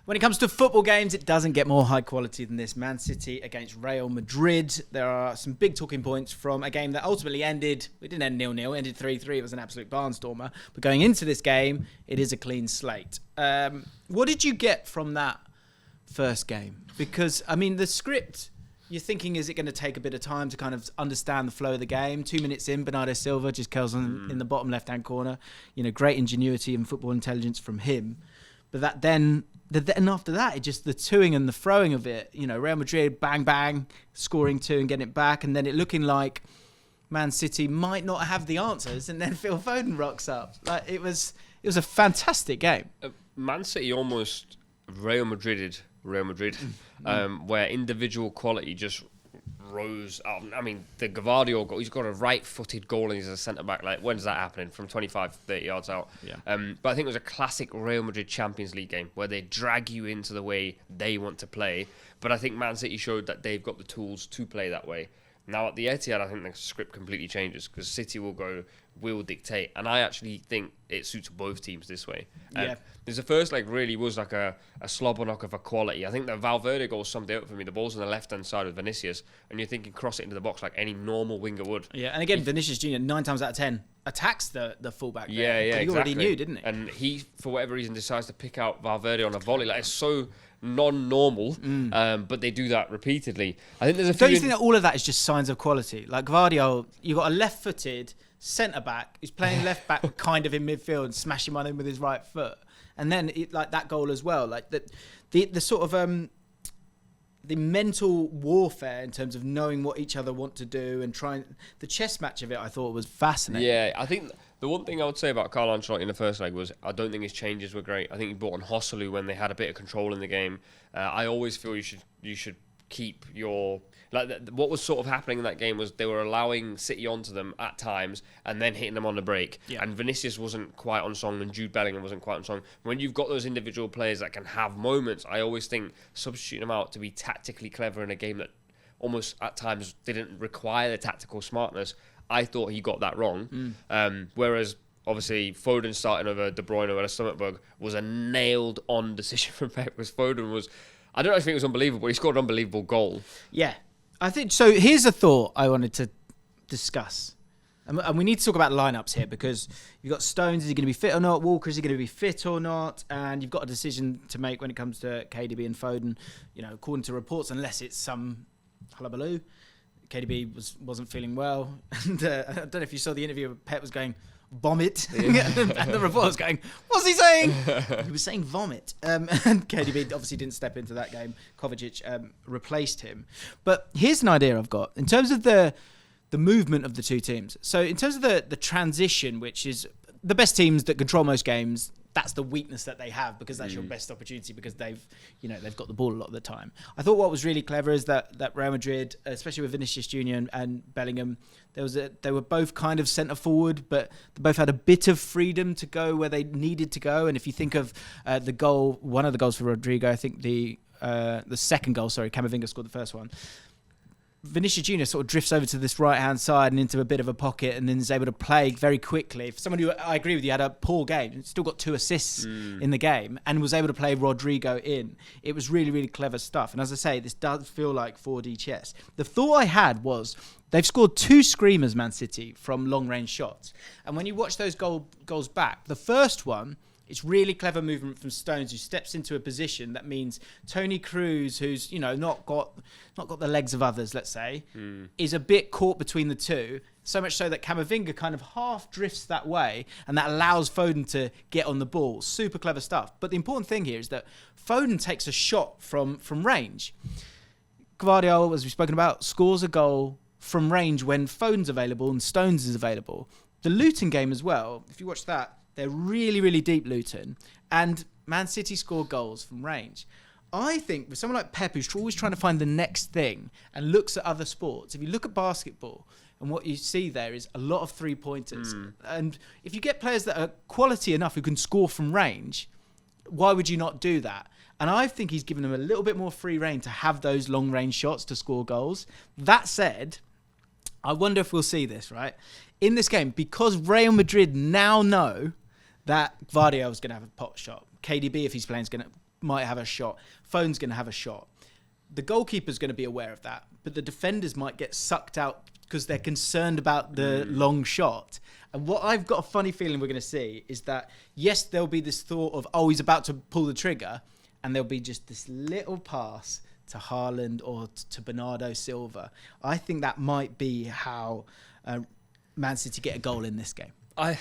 When it comes to football games, it doesn't get more high quality than this. Man City against Real Madrid. There are some big talking points from a game that ultimately ended, it didn't end 0-0, ended 3-3. It was an absolute barnstormer. But going into this game, it is a clean slate. What did you get from that first game? Because, I mean, the script, you're thinking, is it going to take a bit of time to kind of understand the flow of the game? 2 minutes in, Bernardo Silva just curls on in the bottom left-hand corner. Great ingenuity and football intelligence from him. But then after that, it just the toing and the throwing of it. Real Madrid, bang, bang, scoring 2 and getting it back. And then it looking like Man City might not have the answers. And then Phil Foden rocks up. It was a fantastic game. Man City almost Real Madrid, where individual quality just rose up. I mean, the Gvardiol goal, he's got a right-footed goal and he's a centre-back. When does that happen? From 25, 30 yards out. Yeah. But I think it was a classic Real Madrid Champions League game where they drag you into the way they want to play. But I think Man City showed that they've got the tools to play that way. Now at the Etihad, I think the script completely changes because City will dictate. And I actually think it suits both teams this way. Yeah. There's the first really was like a slobber knock of a quality. I think the Valverde goal summed it up for me. The ball's on the left-hand side with Vinicius, and you're thinking cross it into the box like any normal winger would. Yeah, and again, Vinicius Jr., 9 times out of 10, attacks the fullback there. Yeah, But he exactly. already knew, didn't he? And he, for whatever reason, decides to pick out Valverde on a volley. It's so non-normal, but they do that repeatedly. I think there's a few... Don't you think that all of that is just signs of quality? Like Gvardiol, you got a left-footed centre-back who's playing left-back but kind of in midfield and smashing one in with his right foot. And then that goal as well. The sort of... the mental warfare in terms of knowing what each other want to do and trying... The chess match of it, I thought, was fascinating. Yeah, I think the one thing I would say about Carlo Ancelotti in the first leg was I don't think his changes were great. I think he brought on Joselu when they had a bit of control in the game. I always feel you should keep your... what was sort of happening in that game was they were allowing City onto them at times and then hitting them on the break. Yeah. And Vinicius wasn't quite on song and Jude Bellingham wasn't quite on song. When you've got those individual players that can have moments, I always think substituting them out to be tactically clever in a game that almost at times didn't require the tactical smartness. I thought he got that wrong. Whereas obviously Foden starting over De Bruyne with a stomach bug was a nailed on decision from Pep because Foden was... I don't actually think it was unbelievable. He scored an unbelievable goal. Yeah. I think so. Here's a thought I wanted to discuss, and we need to talk about lineups here because you've got Stones. Is he going to be fit or not? Walker, is he going to be fit or not? And you've got a decision to make when it comes to KDB and Foden. According to reports, unless it's some hullabaloo, KDB wasn't feeling well. And I don't know if you saw the interview where Pep was going vomit, and the reporter was going, "What's he saying?" He was saying vomit. And KDB obviously didn't step into that game. Kovacic replaced him. But here's an idea I've got in terms of the movement of the two teams. So in terms of the transition, which is the best teams that control most games, that's the weakness that they have because that's your best opportunity because they've got the ball a lot of the time. I thought what was really clever is that Real Madrid, especially with Vinicius Jr. and Bellingham, they were both kind of centre forward, but they both had a bit of freedom to go where they needed to go. And if you think of the goal, one of the goals for Rodrigo, I think the second goal, Camavinga scored the first one. Vinicius Jr. sort of drifts over to this right-hand side and into a bit of a pocket and then is able to play very quickly. For someone who, I agree with you, had a poor game, still got 2 assists in the game and was able to play Rodrigo in. It was really, really clever stuff. And as I say, this does feel like 4D chess. The thought I had was they've scored 2 screamers, Man City, from long-range shots. And when you watch those goals back, the first one... It's really clever movement from Stones, who steps into a position that means Toni Kroos, who's not got the legs of others, let's say, is a bit caught between the two. So much so that Camavinga kind of half drifts that way, and that allows Foden to get on the ball. Super clever stuff. But the important thing here is that Foden takes a shot from range. Gvardiol, as we've spoken about, scores a goal from range when Foden's available and Stones is available. The Luton game as well, if you watch that, they're really, really deep, Luton. And Man City score goals from range. I think with someone like Pep, who's always trying to find the next thing and looks at other sports, if you look at basketball and what you see there is a lot of 3-pointers. And if you get players that are quality enough who can score from range, why would you not do that? And I think he's given them a little bit more free rein to have those long-range shots to score goals. That said, I wonder if we'll see this, right? In this game, because Real Madrid now know that Gvardiol is going to have a pot shot. KDB, if he's playing, is going to might have a shot. Foden's going to have a shot. The goalkeeper's going to be aware of that, but the defenders might get sucked out because they're concerned about the long shot. And what I've got a funny feeling we're going to see is that, yes, there'll be this thought of, oh, he's about to pull the trigger, and there'll be just this little pass to Haaland or to Bernardo Silva. I think that might be how Man City get a goal in this game. Does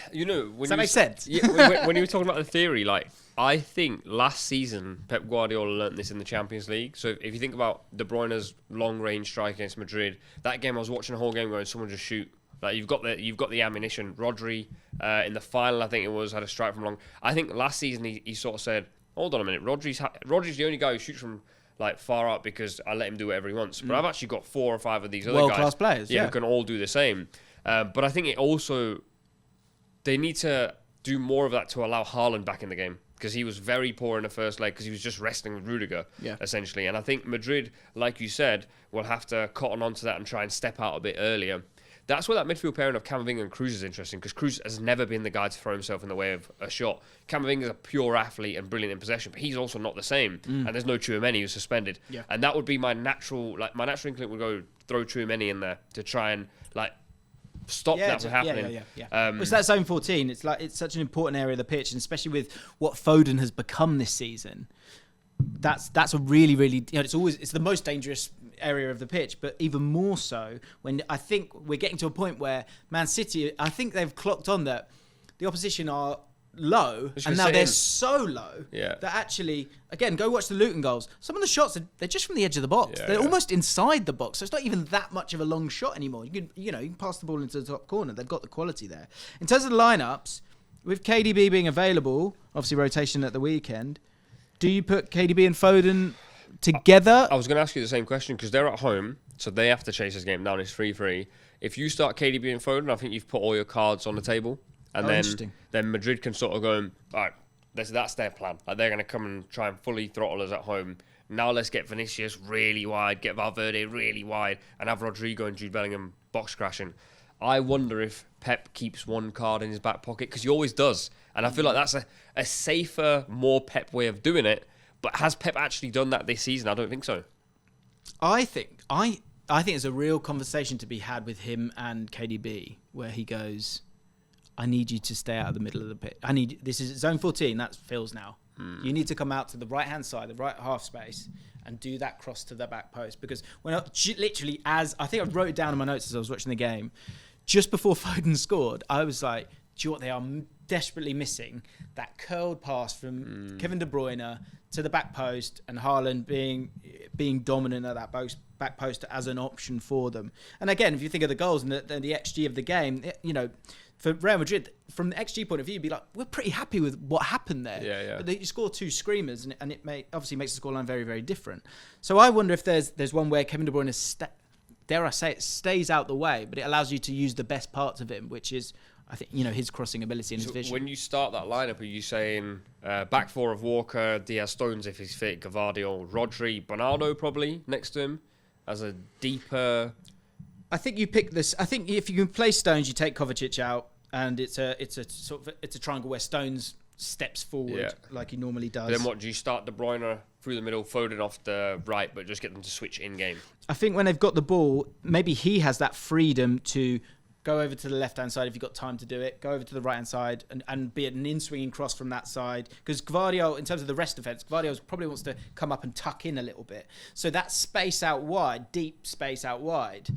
that make sense? Yeah, when you were talking about the theory, like, I think last season Pep Guardiola learnt this in the Champions League. So if you think about De Bruyne's long-range strike against Madrid, that game I was watching the whole game going, someone just shoot. Like, you've got the ammunition. Rodri in the final, I think it was, had a strike from long. I think last season he sort of said, hold on a minute, Rodri's the only guy who shoots from like far out because I let him do whatever he wants. But I've actually got 4 or 5 of these other world-class players, who can all do the same. But I think it also, they need to do more of that to allow Haaland back in the game, because he was very poor in the first leg because he was just wrestling with Rudiger, essentially. And I think Madrid, like you said, will have to cotton onto that and try and step out a bit earlier. That's where that midfield pairing of Camavinga and Cruz is interesting, because Cruz has never been the guy to throw himself in the way of a shot. Camavinga is a pure athlete and brilliant in possession, but he's also not the same. And there's no Tchouaméni who's suspended. Yeah. And that would be my natural instinct would go throw Tchouaméni in there to try and stop that from happening. It's that zone 14. It's such an important area of the pitch, and especially with what Foden has become this season. That's a really, really, it's the most dangerous area of the pitch, but even more so when I think we're getting to a point where Man City, I think they've clocked on that the opposition are low, and now they're so low that actually, again, go watch the Luton goals. Some of the shots, they're just from the edge of the box. They're almost inside the box, so it's not even that much of a long shot anymore. You can pass the ball into the top corner. They've got the quality there. In terms of the lineups, with KDB being available, obviously rotation at the weekend, do you put KDB and Foden together? I was going to ask you the same question, because they're at home, so they have to chase this game down. It's 3-3. If you start KDB and Foden, I think you've put all your cards on the table. And then Madrid can sort of go, all right, that's their plan. Like, they're going to come and try and fully throttle us at home. Now let's get Vinicius really wide, get Valverde really wide, and have Rodrigo and Jude Bellingham box crashing. I wonder if Pep keeps one card in his back pocket, because he always does. And I feel like that's a safer, more Pep way of doing it. But has Pep actually done that this season? I don't think so. I think there's a real conversation to be had with him and KDB, where he goes, I need you to stay out of the middle of the pitch. This is zone 14, that's Phil's now. You need to come out to the right-hand side, the right half space, and do that cross to the back post. Because when I wrote it down in my notes as I was watching the game, just before Foden scored, I was like, do you know what they are desperately missing? That curled pass from Kevin De Bruyne to the back post, and Haaland being dominant at that back post as an option for them. And again, if you think of the goals and the XG of the game, for Real Madrid, from the XG point of view, you'd be like, we're pretty happy with what happened there. Yeah. But you score 2 screamers, and it obviously makes the scoreline very, very different. So I wonder if there's one where Kevin De Bruyne, dare I say it, stays out the way, but it allows you to use the best parts of him, which is, I think, his crossing ability and his vision. When you start that lineup, are you saying back 4 of Walker, Diaz, Stones if he's fit, Gvardiol, Rodri, Bernardo probably next to him as a deeper? I think you pick this. I think if you can play Stones, you take Kovacic out, and it's a triangle where Stones steps forward like he normally does. Then what do you start? De Bruyne through the middle, Foden off the right, but just get them to switch in game. I think when they've got the ball, maybe he has that freedom to go over to the left-hand side if you've got time to do it. Go over to the right-hand side and be an in-swinging cross from that side. Because Gvardiol, in terms of the rest defence, Gvardiol probably wants to come up and tuck in a little bit. So that space out wide, deep space out wide,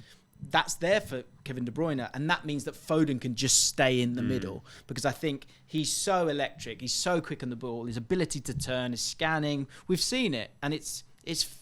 that's there for Kevin De Bruyne. And that means that Foden can just stay in the middle. Because I think he's so electric. He's so quick on the ball. His ability to turn, his scanning. We've seen it. And it's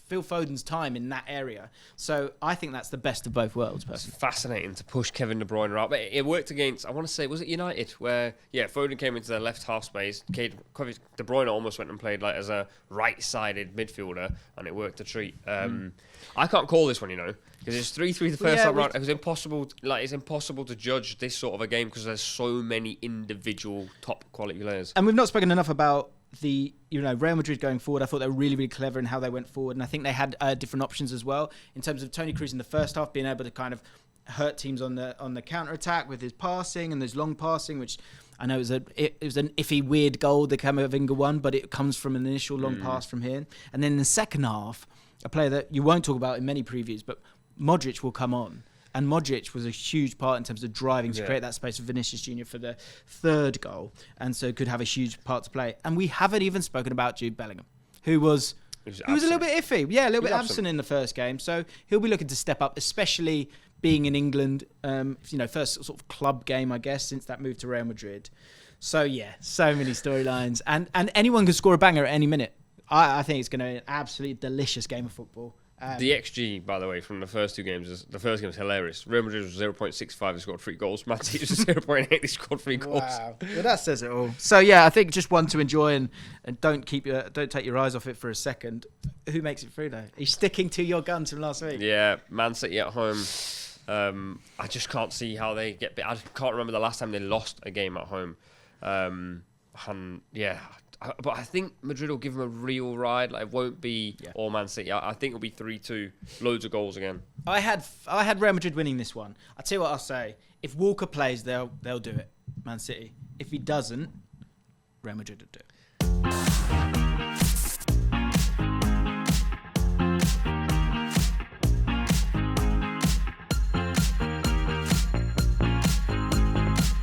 Phil Foden's time in that area. So I think that's the best of both worlds, personally. It's fascinating to push Kevin De Bruyne out. But it worked against, I want to say, was it United? Where, Foden came into the left half space. De Bruyne almost went and played like as a right-sided midfielder, and it worked a treat. I can't call this one, because it's 3-3 the first time round. It was impossible. It's impossible to judge this sort of a game because there's so many individual top quality players. And we've not spoken enough about the Real Madrid going forward. I thought they were really, really clever in how they went forward, and I think they had different options as well in terms of Toni Kroos in the first half being able to kind of hurt teams on the counter attack with his passing and his long passing, which I know it was an iffy, weird goal the Camavinga won, but it comes from an initial long pass from him. And then in the second half, a player that you won't talk about in many previews, but Modric will come on. And Modric was a huge part in terms of driving to create that space for Vinicius Jr. for the third goal, and so could have a huge part to play. And we haven't even spoken about Jude Bellingham, who was a little bit iffy. Yeah, a little bit absent in the first game. So he'll be looking to step up, especially being in England, first sort of club game, I guess, since that move to Real Madrid. So, yeah, so many storylines. And anyone can score a banger at any minute. I think it's going to be an absolutely delicious game of football. The XG, by the way, from the first two games, the first game was hilarious. Real Madrid was 0.65, they scored 3 goals. Man City was 0.8, they scored 3 goals. Wow, well, that says it all. So yeah, I think just one to enjoy and don't take your eyes off it for a second. Who makes it through though? He's sticking to your guns from last week. Yeah, Man City at home. I just can't see how they get. I can't remember the last time they lost a game at home. But I think Madrid will give them a real ride. Like, it won't be all Man City. I think it'll be 3-2. Loads of goals again. I had Real Madrid winning this one. I'll tell you what I'll say. If Walker plays, they'll do it. Man City. If he doesn't, Real Madrid will do it.